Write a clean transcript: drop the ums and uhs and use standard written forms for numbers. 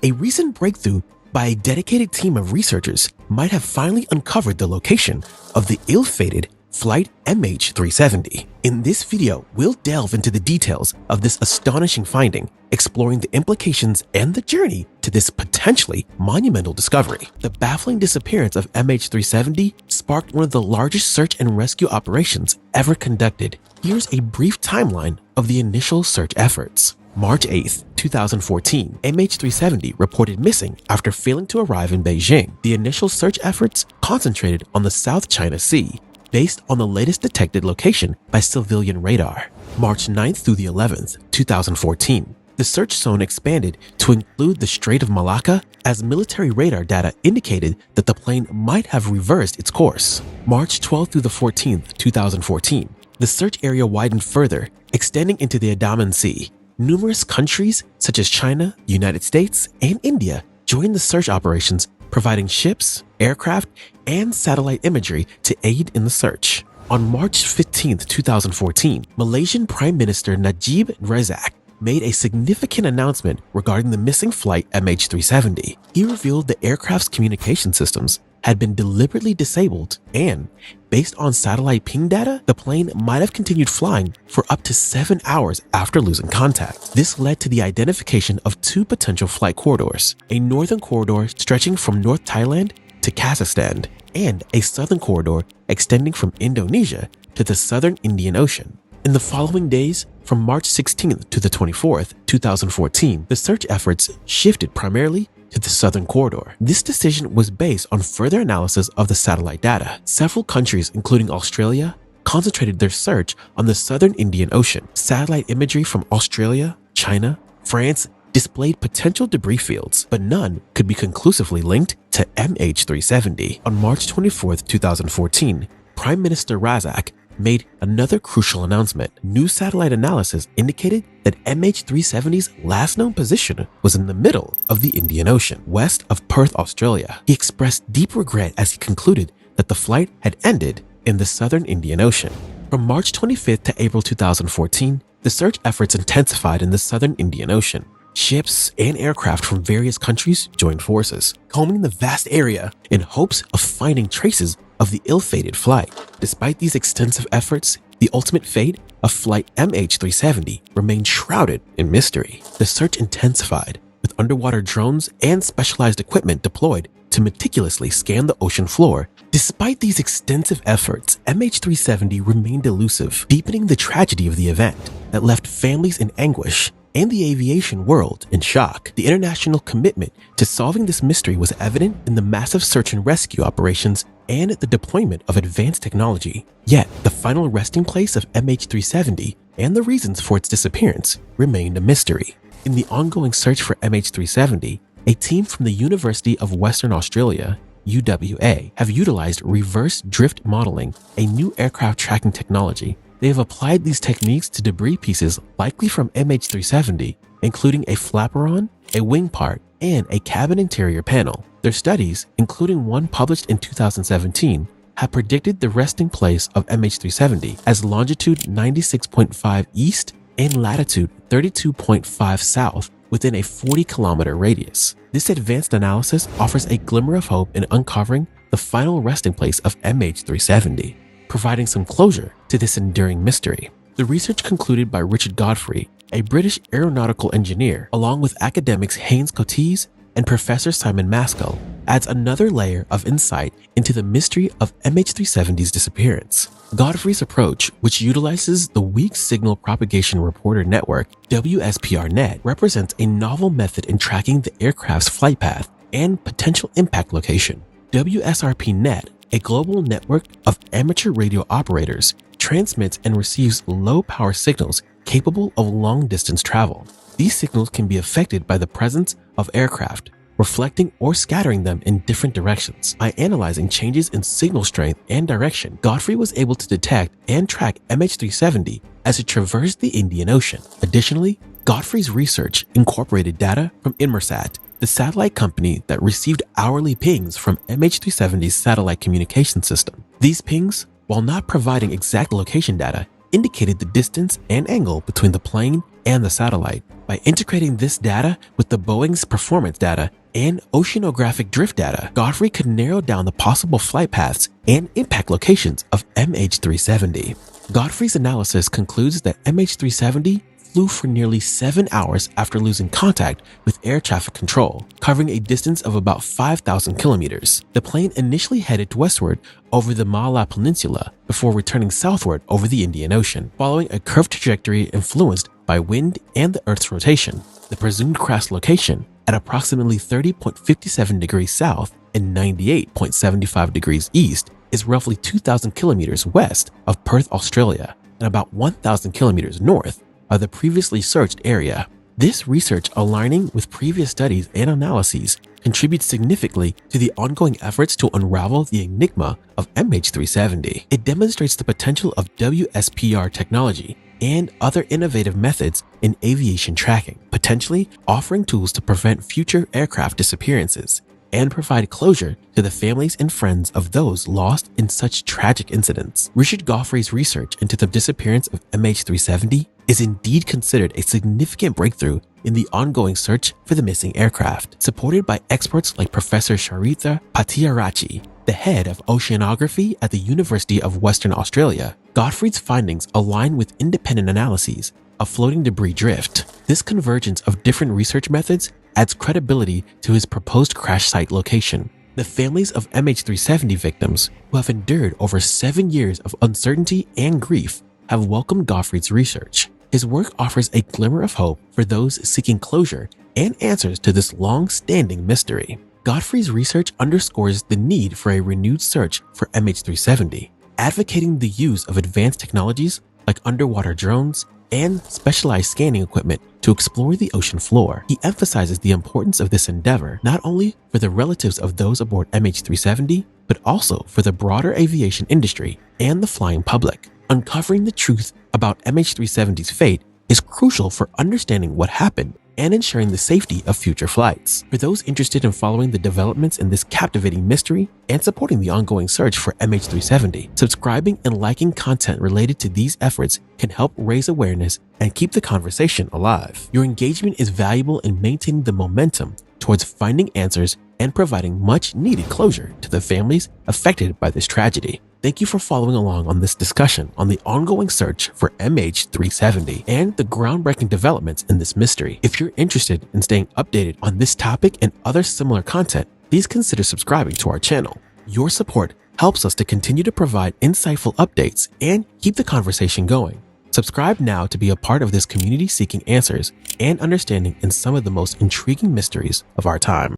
A recent breakthrough by a dedicated team of researchers might have finally uncovered the location of the ill-fated flight MH370. In this video, we'll delve into the details of this astonishing finding, exploring the implications and the journey to this potentially monumental discovery. The baffling disappearance of MH370 sparked one of the largest search and rescue operations ever conducted. Here's a brief timeline of the initial search efforts. March 8, 2014, MH370 reported missing after failing to arrive in Beijing. The initial search efforts concentrated on the South China Sea, based on the latest detected location by civilian radar. March 9th through the 11th, 2014, the search zone expanded to include the Strait of Malacca as military radar data indicated that the plane might have reversed its course. March 12th through the 14th, 2014, the search area widened further, extending into the Andaman Sea. Numerous countries such as China, the United States, and India joined the search operations, providing ships, aircraft, and satellite imagery to aid in the search. On March 15, 2014, Malaysian Prime Minister Najib Razak made a significant announcement regarding the missing flight MH370. He revealed the aircraft's communication systems had been deliberately disabled and, based on satellite ping data, the plane might have continued flying for up to 7 hours after losing contact. This led to the identification of two potential flight corridors, a northern corridor stretching from North Thailand to Kazakhstan, and a southern corridor extending from Indonesia to the southern Indian Ocean. In the following days, from March 16th to the 24th, 2014, the search efforts shifted primarily to the southern corridor. This decision was based on further analysis of the satellite data. Several countries, including Australia, concentrated their search on the southern Indian Ocean. Satellite imagery from Australia, China, France displayed potential debris fields, but none could be conclusively linked to MH370. On March 24, 2014, Prime Minister Razak made another crucial announcement. New satellite analysis indicated that MH370's last known position was in the middle of the Indian Ocean, west of Perth, Australia. He expressed deep regret as he concluded that the flight had ended in the southern Indian Ocean. From March 25th to April 2014, the search efforts intensified in the southern Indian Ocean. Ships and aircraft from various countries joined forces, combing the vast area in hopes of finding traces of the ill-fated flight. Despite these extensive efforts, the ultimate fate of flight MH370 remained shrouded in mystery. The search intensified, with underwater drones and specialized equipment deployed to meticulously scan the ocean floor. Despite these extensive efforts, MH370 remained elusive, deepening the tragedy of the event that left families in anguish and the aviation world in shock. The international commitment to solving this mystery was evident in the massive search and rescue operations and the deployment of advanced technology. Yet, the final resting place of MH370 and the reasons for its disappearance remained a mystery. In the ongoing search for MH370, a team from the University of Western Australia, UWA, have utilized reverse drift modeling, a new aircraft tracking technology. They have applied these techniques to debris pieces likely from MH370, including a flaperon, a wing part, and a cabin interior panel. Their studies, including one published in 2017, have predicted the resting place of MH370 as longitude 96.5 east and latitude 32.5 south within a 40-kilometer radius. This advanced analysis offers a glimmer of hope in uncovering the final resting place of MH370, providing some closure to this enduring mystery. The research concluded by Richard Godfrey, a British aeronautical engineer, along with academics Haynes Coates and Professor Simon Maskell, adds another layer of insight into the mystery of MH370's disappearance. Godfrey's approach, which utilizes the Weak Signal Propagation Reporter Network, WSPR-NET, represents a novel method in tracking the aircraft's flight path and potential impact location. WSRP-NET, a global network of amateur radio operators, transmits and receives low-power signals capable of long-distance travel. These signals can be affected by the presence of aircraft, reflecting or scattering them in different directions. By analyzing changes in signal strength and direction, Godfrey was able to detect and track MH370 as it traversed the Indian Ocean. Additionally, Godfrey's research incorporated data from Inmarsat, the satellite company that received hourly pings from MH370's satellite communication system. These pings, while not providing exact location data, indicated the distance and angle between the plane and the satellite. By integrating this data with the Boeing's performance data and oceanographic drift data, Godfrey could narrow down the possible flight paths and impact locations of MH370. Godfrey's analysis concludes that MH370 flew for nearly 7 hours after losing contact with air traffic control, covering a distance of about 5,000 kilometers. The plane initially headed westward over the Malaya Peninsula before returning southward over the Indian Ocean, following a curved trajectory influenced by wind and the Earth's rotation. The presumed crash location, at approximately 30.57 degrees south and 98.75 degrees east, is roughly 2,000 kilometers west of Perth, Australia, and about 1,000 kilometers north of the previously searched area. This research, aligning with previous studies and analyses, contributes significantly to the ongoing efforts to unravel the enigma of MH370. It demonstrates the potential of WSPR technology and other innovative methods in aviation tracking, potentially offering tools to prevent future aircraft disappearances and provide closure to the families and friends of those lost in such tragic incidents. Richard Godfrey's research into the disappearance of MH370 is indeed considered a significant breakthrough in the ongoing search for the missing aircraft. Supported by experts like Professor Charita Patiarachi, the head of oceanography at the University of Western Australia, Godfrey's findings align with independent analyses of floating debris drift. This convergence of different research methods adds credibility to his proposed crash site location. The families of MH370 victims, who have endured over 7 years of uncertainty and grief, have welcomed Godfrey's research. His work offers a glimmer of hope for those seeking closure and answers to this long-standing mystery. Godfrey's research underscores the need for a renewed search for MH370, advocating the use of advanced technologies like underwater drones and specialized scanning equipment to explore the ocean floor. He emphasizes the importance of this endeavor not only for the relatives of those aboard MH370, but also for the broader aviation industry and the flying public. Uncovering the truth about MH370's fate is crucial for understanding what happened and ensuring the safety of future flights. For those interested in following the developments in this captivating mystery and supporting the ongoing search for MH370, subscribing and liking content related to these efforts can help raise awareness and keep the conversation alive. Your engagement is valuable in maintaining the momentum towards finding answers and providing much needed closure to the families affected by this tragedy. Thank you for following along on this discussion on the ongoing search for MH370 and the groundbreaking developments in this mystery. If you're interested in staying updated on this topic and other similar content, please consider subscribing to our channel. Your support helps us to continue to provide insightful updates and keep the conversation going. Subscribe now to be a part of this community seeking answers and understanding in some of the most intriguing mysteries of our time.